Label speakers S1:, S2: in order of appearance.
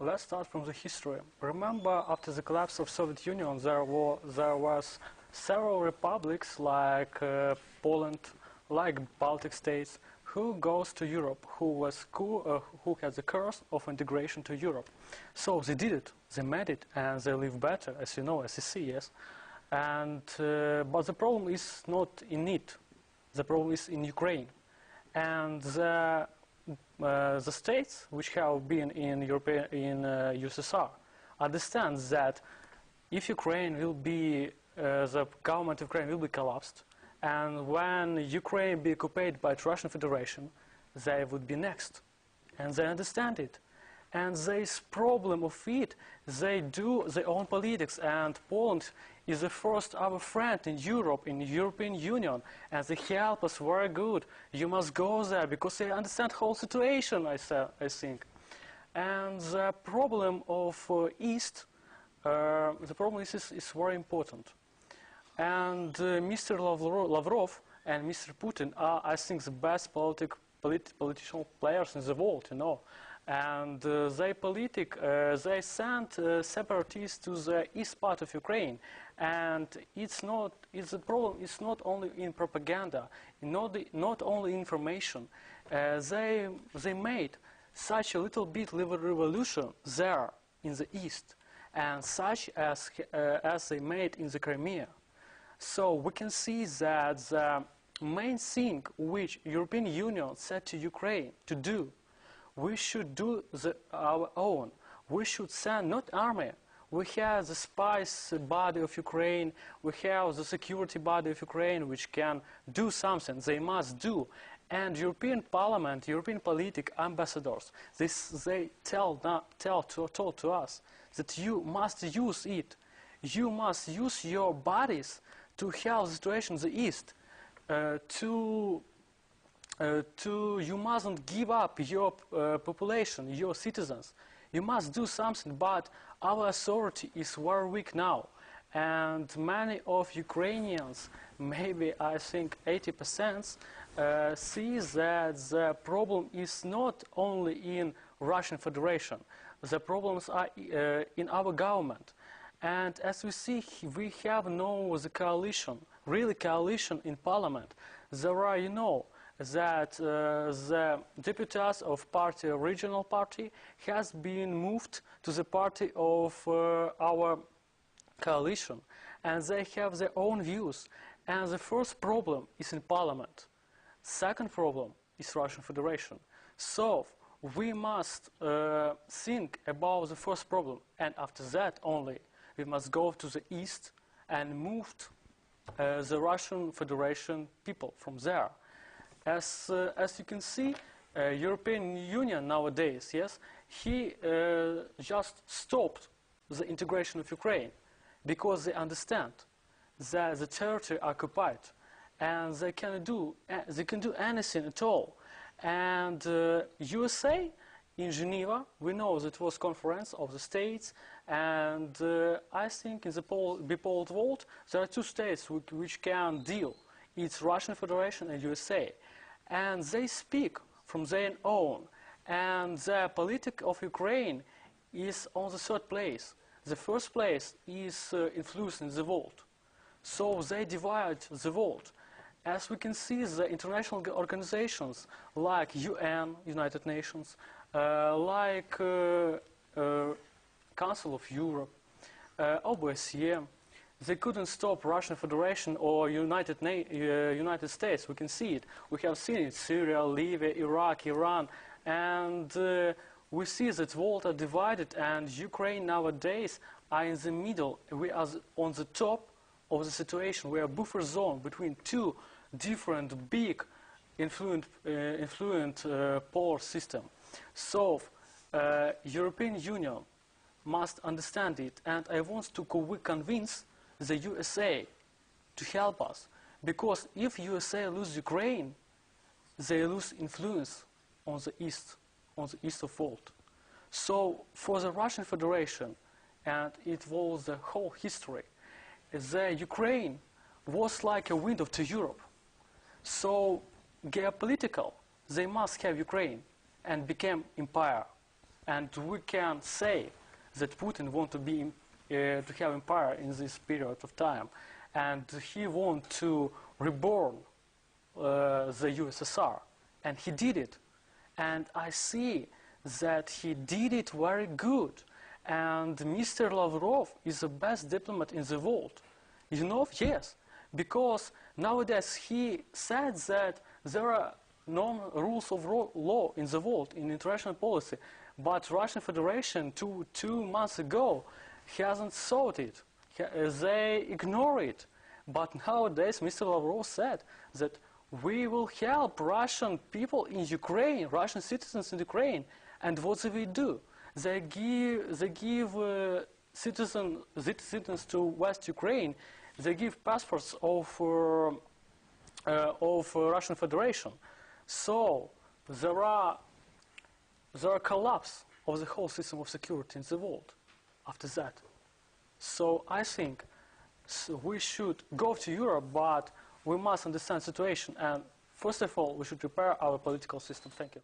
S1: let's start from the history. Remember, after the collapse of Soviet Union, there was several republics like Poland, like Baltic states, who goes to Europe, who had the curse of integration to Europe. So they did it, they made it, and they live better, as you know, as you see, yes. And but the problem is not in it. The problem is in Ukraine, and the states which have been in USSR understand that if Ukraine will be the government of Ukraine will be collapsed, and when Ukraine be occupied by the Russian Federation, they would be next, and they understand it. And this problem of it, they do their own politics, and Poland is the first our friend in Europe, in the European Union, and they help us very good. You must go there because they understand the whole situation, I think. And the problem of East, the problem is very important. And Mr. Lavrov and Mr. Putin are, I think, the best political players in the world, you know. And they sent separatists to the east part of Ukraine, and the problem is not only in propaganda, not only information. They made such a little bit revolution there in the east, and such as they made in the Crimea. So we can see that the main thing which European Union said to Ukraine to do, we should do our own. We should send not army. We have the spies body of Ukraine. We have the security body of Ukraine which can do something. They must do. And European Parliament, European politic ambassadors, they told to us that you must use it. You must use your bodies to help the situation in the East. You mustn't give up your population, your citizens. You must do something, but our authority is very weak now. And many of Ukrainians, maybe I think 80%, see that the problem is not only in Russian Federation. The problems are in our government. And as we see, we have no the coalition, really coalition in parliament. There are, you know, that the deputies of party, regional party, has been moved to the party of our coalition, and they have their own views. And the first problem is in parliament. Second problem is Russian Federation. So we must think about the first problem, and after that only we must go to the east and move the Russian Federation people from there. As you can see, European Union nowadays, yes, he just stopped the integration of Ukraine because they understand that the territory occupied and they can do anything at all. And USA in Geneva, we know that it was conference of the states, and I think in the bipolar world there are two states which can deal. It's Russian Federation and USA. And they speak from their own. And the politics of Ukraine is on the third place. The first place is influencing the world. So they divide the world. As we can see, the international organizations like UN, United Nations, like Council of Europe, OBSE, they couldn't stop Russian Federation or United States. We can see it. We have seen it: Syria, Libya, Iraq, Iran, and we see that the world are divided. And Ukraine nowadays are in the middle. We are on the top of the situation. We are buffer zone between two different big influent polar system. So European Union must understand it, and I want to convince the USA to help us, because if USA lose Ukraine, they lose influence on the east of world. So for the Russian Federation, and it was the whole history, the Ukraine was like a window to Europe. So geopolitical, they must have Ukraine and become empire. And we can say that Putin wants to be to have empire in this period of time, and he wants to reborn the USSR, and he did it. And I see that he did it very good. And Mr. Lavrov is the best diplomat in the world. You know, yes, because nowadays he said that there are no rules of law in the world, in international policy, but Russian Federation two months ago hasn't sought it. They ignore it. But nowadays Mr. Lavrov said that we will help Russian people in Ukraine, Russian citizens in Ukraine. And what do they do? They give citizens to West Ukraine. They give passports of Russian Federation. So there are collapse of the whole system of security in the world after that. So I think we should go to Europe, but we must understand the situation. And first of all, we should repair our political system. Thank you.